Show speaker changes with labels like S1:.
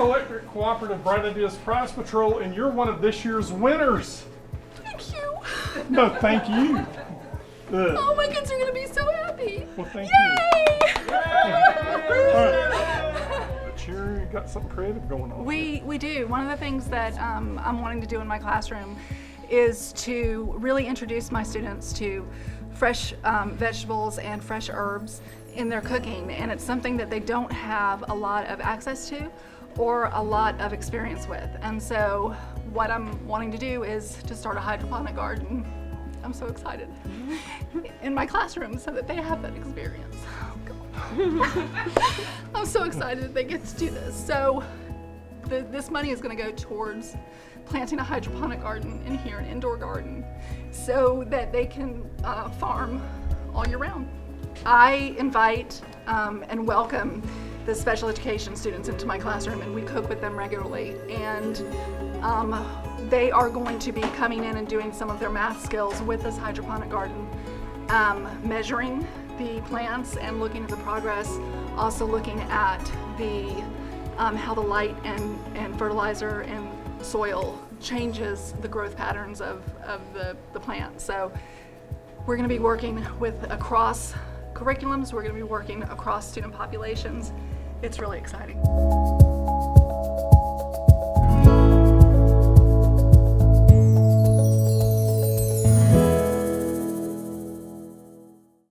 S1: Electric Cooperative Bright Ideas Prize Patrol, and you're one of this year's winners.
S2: Thank you.
S1: No, thank you.
S2: Oh, my kids are going to be so happy.
S1: Well, thank
S2: Yay!
S1: you. All right. But you got something creative going on.
S2: We do. One of the things that I'm wanting to do in my classroom is to really introduce my students to fresh vegetables and fresh herbs in their cooking, and it's something that they don't have a lot of access to or a lot of experience with. And so what I'm wanting to do is to start a hydroponic garden. I'm so excited. In my classroom so that they have that experience. Oh, God. I'm so excited that they get to do this. So this money is going to go towards planting a hydroponic garden in here, an indoor garden, so that they can farm all year round. I invite and welcome the special education students into my classroom, and we cook with them regularly. And they are going to be coming in and doing some of their math skills with this hydroponic garden, measuring the plants and looking at the progress, also looking at the how the light and fertilizer and soil changes the growth patterns of the plant. So we're going to be working with across curriculums, we're going to be working across student populations. It's really exciting.